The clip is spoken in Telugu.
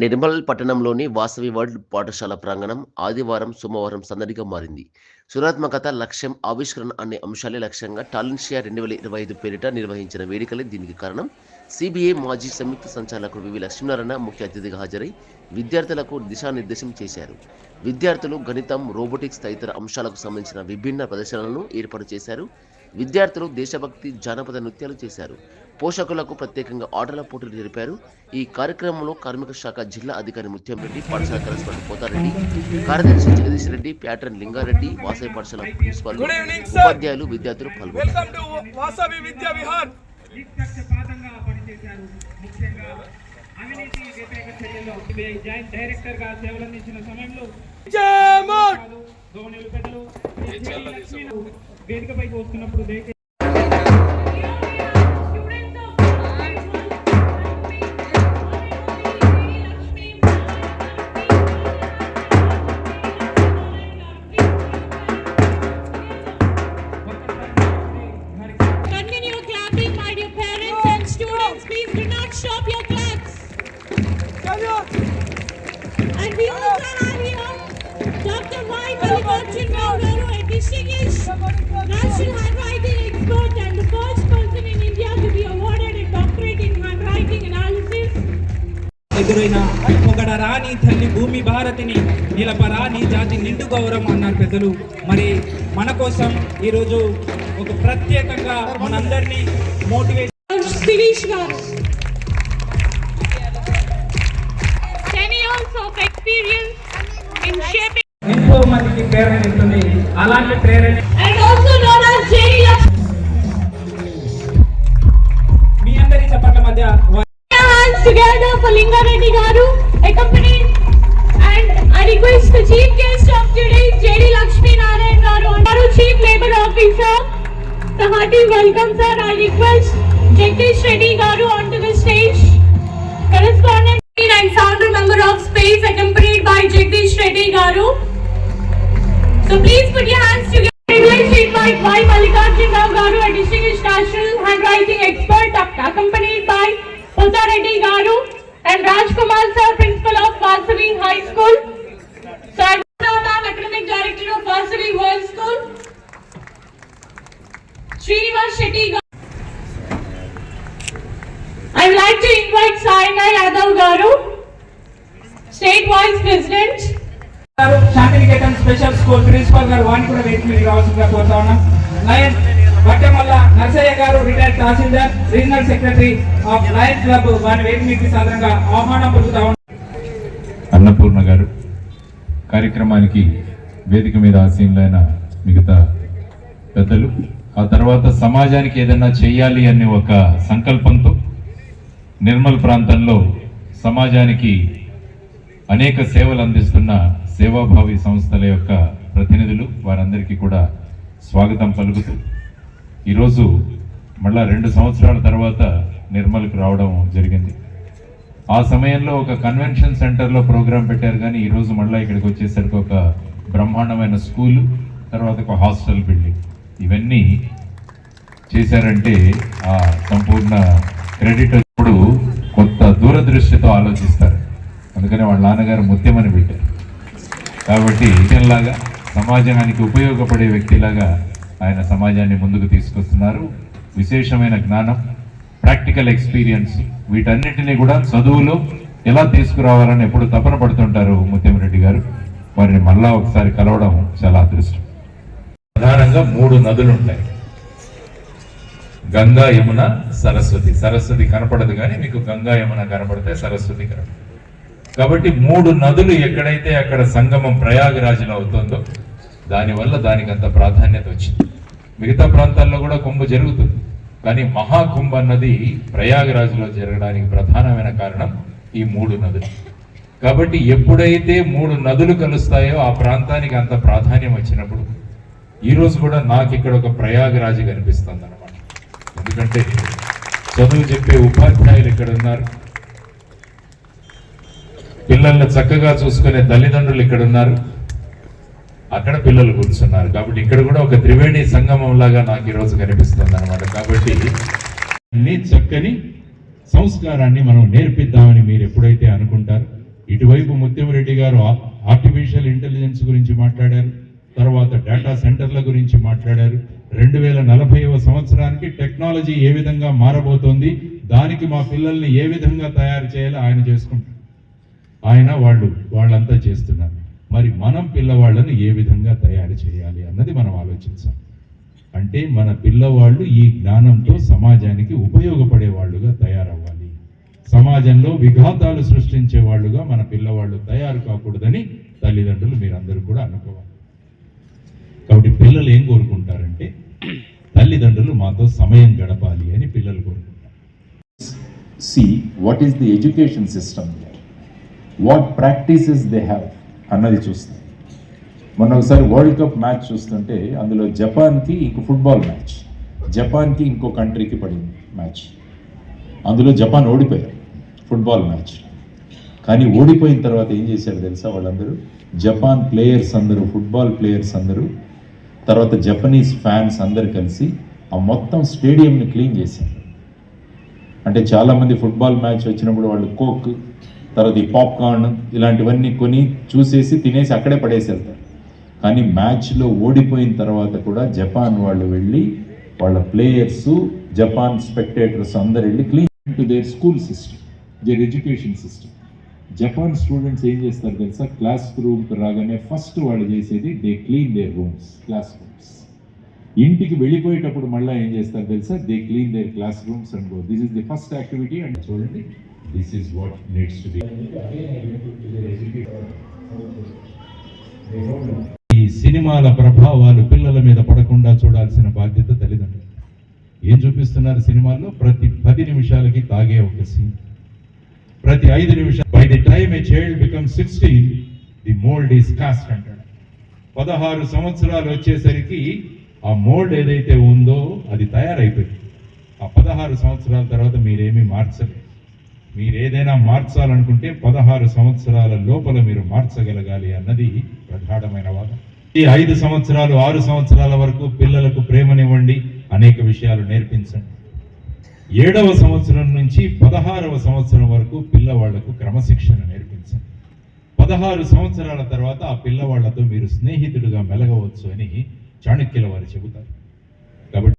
నిర్మల్ పట్టణంలోని వాసవి వరల్డ్ పాఠశాల ప్రాంగణం ఆదివారం, సోమవారం సందడిగా మారింది. సృజనాత్మకత, లక్ష్యం, ఆవిష్కరణ అనే అంశాలే లక్ష్యంగా టాలెంట్షియా 2025 పేరిట నిర్వహించిన వేడుకలే దీనికి కారణం. సిబిఐ మాజీ సంయుక్త సంచాలకుడు వివి లక్ష్మీనారాయణ ముఖ్య అతిథిగా హాజరై విద్యార్థులకు దిశానిర్దేశం చేశారు. విద్యార్థులు గణితం, రోబోటిక్స్ తదితర అంశాలకు సంబంధించిన విభిన్న ప్రదర్శనలను ఏర్పాటు చేశారు. విద్యార్థులు దేశభక్తి, జానపద నృత్యాలు చేశారు. పోషకులకు ప్రత్యేకంగా ఆటల పోటీలు జరిపారు. ఈ కార్యక్రమంలో కార్మిక శాఖ జిల్లా అధికారి ముత్యం రెడ్డి, పాఠశాల కరెస్పాండెంట్ పోతారెడ్డి, కార్యదర్శి జగదీష్ రెడ్డి, ప్యాటర్న్ లింగారెడ్డి, వాసవి పాఠశాల ప్రిన్సిపాల్, ఉపాధ్యాయులు, విద్యార్థులు పాల్గొన్నారు. వేదికపైకి వస్తున్నప్పుడు continue clapping, my dear parents and students. Please do not stop your claps. And we also have here Dr. Y. Mallikarjun Rao Garu, a distinguished national handwriting expert and the first person in India to be awarded a doctorate in handwriting analysis. ఎదురైన ఒకడ రాని తల్లి భూమి భారతిని నిలపరాని జాతి నిండు గౌరవం అన్నారు పెద్దలు. మరి మన కోసం ఈరోజు ఒక ప్రత్యేకంగా మనందరినీ motivate 10 years of experience in shaping ఎంతో మందికి ప్రేరణ ఇస్తుంది. అలాంటి ప్రేరణ and also known as JD మీ అందరి చప్పట్ల మధ్య hands together for Lingareddy Garu, accompanied, and I request the chief guest of today, JD Lakshmi Narayan Garu, Chief Labour Officer. The hearty welcome, sir. I request Jagdish Reddy Garu onto the stage. Correspondent and founder member of Space, accompanied by Jagdish Reddy Garu. So please put your hands together. I request to invite Y. Mallikarjun Rao Garu, a distinguished national handwriting expert, accompanied by Pota Reddy Garu and Rajkumar sir, principal of Vasavi High School. So I am academic director of Vasavi World School. Srinivas Shetty Garu. I would like to invite Saina Yadav Garu, State Vice President. Shantiniketan special school principal గారు వారిని కూడా వేదిక మీద రావాల్సిందిగా కోరుతా ఉన్నాం. లయన్ బట్టమల్ల నర్సయ్య గారు, retired tahsildar, regional secretary of lion club, వారి వేదిక మీద సాధారణంగా ఆహ్వానం పలుకుతా ఉన్నాం. అన్నపూర్ణ గారు, కార్యక్రమానికి వేదిక మీద ఆసీనులైన మిగతా పెద్దలు, ఆ తర్వాత సమాజానికి ఏదైనా చేయాలి అనే ఒక సంకల్పంతో నిర్మల్ ప్రాంతంలో సమాజానికి అనేక సేవలు అందిస్తున్న సేవాభావి సంస్థల యొక్క ప్రతినిధులు, వారందరికీ కూడా స్వాగతం పలుకుతూ ఈరోజు మళ్ళా 2 సంవత్సరాల తర్వాత నిర్మల్కి రావడం జరిగింది. ఆ సమయంలో ఒక కన్వెన్షన్ సెంటర్లో ప్రోగ్రాం పెట్టారు, కానీ ఈరోజు మళ్ళీ ఇక్కడికి వచ్చేసరికి ఒక బ్రహ్మాండమైన స్కూలు, తర్వాత ఒక హాస్టల్ బిల్డింగ్, ఇవన్నీ చేశారంటే ఆ సంపూర్ణ క్రెడిట్ ఇప్పుడు కొత్త దూరదృష్టితో ఆలోచిస్తారు. అందుకని వాళ్ళ నాన్నగారు ముత్యమని పెట్టారు. కాబట్టి లాగా సమాజానికి ఉపయోగపడే వ్యక్తిలాగా ఆయన సమాజాన్ని ముందుకు తీసుకొస్తున్నారు. విశేషమైన జ్ఞానం, ప్రాక్టికల్ ఎక్స్పీరియన్స్, వీటన్నిటినీ కూడా చదువులో ఎలా తీసుకురావాలని ఎప్పుడు తపన పడుతుంటారు ముత్యంరెడ్డి గారు. వారిని మళ్ళా ఒకసారి కలవడం చాలా అదృష్టం. ప్రధానంగా 3 నదులు ఉంటాయి, గంగా, యమున, సరస్వతి. సరస్వతి కనపడదు, కానీ మీకు గంగా, యమున కనపడితే సరస్వతి కనపడదు. కాబట్టి 3 నదులు ఎక్కడైతే అక్కడ సంగమం ప్రయాగరాజులో అవుతుందో దానివల్ల దానికి అంత ప్రాధాన్యత వచ్చింది. మిగతా ప్రాంతాల్లో కూడా కుంభ జరుగుతుంది, కానీ మహాకుంభ అన్నది ప్రయాగరాజులో జరగడానికి ప్రధానమైన కారణం ఈ 3 నదులు. కాబట్టి ఎప్పుడైతే 3 నదులు కలుస్తాయో ఆ ప్రాంతానికి అంత ప్రాధాన్యం వచ్చినప్పుడు ఈరోజు కూడా నాకు ఇక్కడ ఒక ప్రయాగరాజు కనిపిస్తుంది అన్నమాట. ఎందుకంటే చదువు చెప్పే ఉపాధ్యాయులు ఇక్కడ ఉన్నారు, పిల్లల్ని చక్కగా చూసుకునే తల్లిదండ్రులు ఇక్కడ ఉన్నారు, అక్కడ పిల్లలు కూర్చున్నారు. కాబట్టి ఇక్కడ కూడా ఒక త్రివేణి సంగమం లాగా నాకు ఈరోజు కనిపిస్తుంది అనమాట. కాబట్టి చక్కని సంస్కారాన్ని మనం నేర్పిద్దామని మీరు ఎప్పుడైతే అనుకుంటారో ఇటువైపు ముత్యంరెడ్డి గారు ఆర్టిఫిషియల్ ఇంటెలిజెన్స్ గురించి మాట్లాడారు, తర్వాత డేటా సెంటర్ల గురించి మాట్లాడారు. 2040వ సంవత్సరానికి టెక్నాలజీ ఏ విధంగా మారబోతోంది, దానికి మా పిల్లల్ని ఏ విధంగా తయారు చేయాలో ఆయన చేసుకుంటారు. వాళ్ళంతా చేస్తున్నారు. మరి మనం పిల్లవాళ్ళని ఏ విధంగా తయారు చేయాలి అన్నది మనం ఆలోచించాలి. అంటే మన పిల్లవాళ్ళు ఈ జ్ఞానంతో సమాజానికి ఉపయోగపడే వాళ్ళుగా తయారవ్వాలి. సమాజంలో విఘాతాలు సృష్టించే వాళ్ళుగా మన పిల్లవాళ్ళు తయారు కాకూడదని తల్లిదండ్రులు మీరందరూ కూడా అనుకోవాలి. కాబట్టి పిల్లలు ఏం కోరుకుంటారంటే తల్లిదండ్రులు మాతో సమయం గడపాలి అని పిల్లలు కోరుకుంటారు. See what is the education system there, what practices they have అన్నది చూస్తాం. మొన్న ఒకసారి వరల్డ్ కప్ మ్యాచ్ చూస్తుంటే అందులో జపాన్కి ఇంకో ఫుట్బాల్ మ్యాచ్, జపాన్కి ఇంకో కంట్రీకి పడింది మ్యాచ్. అందులో జపాన్ ఓడిపోయారు ఫుట్బాల్ మ్యాచ్. కానీ ఓడిపోయిన తర్వాత ఏం చేశారు తెలుసా? వాళ్ళందరూ జపాన్ ప్లేయర్స్ అందరూ, ఫుట్బాల్ ప్లేయర్స్ అందరూ, తర్వాత జపనీస్ ఫ్యాన్స్ అందరు కలిసి ఆ మొత్తం స్టేడియంని క్లీన్ చేశారు. అంటే చాలామంది ఫుట్బాల్ మ్యాచ్ వచ్చినప్పుడు వాళ్ళు కోక్, తర్వాత ఈ పాప్కార్న్ ఇలాంటివన్నీ కొని చూసేసి తినేసి అక్కడే పడేసి వెళ్తారు. కానీ మ్యాచ్లో ఓడిపోయిన తర్వాత కూడా జపాన్ వాళ్ళు వెళ్ళి వాళ్ళ ప్లేయర్స్, జపాన్ స్పెక్టేటర్స్ అందరు వెళ్ళి clean to their school system, their education system. Japan students ఏం చేస్తారు తెలుసా? క్లాస్ రూమ్కి రాగానే ఫస్ట్ వాళ్ళు చేసేది they clean their rooms, classrooms. ఇంటికి వెళ్ళిపోయేటప్పుడు మళ్ళీ ఏం చేస్తారు తెలుసా? They clean their classrooms and go. This is the first activity. And చూడండి, this is what needs to be. ఈ సినిమాల ప్రభావాలు పిల్లల మీద పడకుండా చూడాల్సిన బాధ్యత తల్లిదండ్రులు. ఏం చూపిస్తున్నారు సినిమాల్లో? ప్రతి 10 నిమిషాలకి తాగే ఒక సీన్, ప్రతి 5 నిమిషాలు. By the time a child become 16 the mould is cost అంటాడు. 16 సంవత్సరాలు వచ్చేసరికి ఆ మోల్డ్ ఏదైతే ఉందో అది తయారైపోయింది. ఆ 16 సంవత్సరాల తర్వాత మీరేమీ మార్చలేదు. మీరు ఏదైనా మార్చాలనుకుంటే 16 సంవత్సరాల లోపల మీరు మార్చగలగాలి అన్నది ప్రధానమైన వాదం. ఈ 5 సంవత్సరాలు 6 సంవత్సరాల వరకు పిల్లలకు ప్రేమనివ్వండి, అనేక విషయాలు నేర్పించండి. 7వ సంవత్సరం నుంచి 16వ సంవత్సరం వరకు పిల్లవాళ్లకు క్రమశిక్షణ నేర్పించండి. 16 సంవత్సరాల తర్వాత ఆ పిల్లవాళ్లతో మీరు స్నేహితుడిగా మెలగవచ్చు అని చాణక్యుల వారు చెబుతారు. కాబట్టి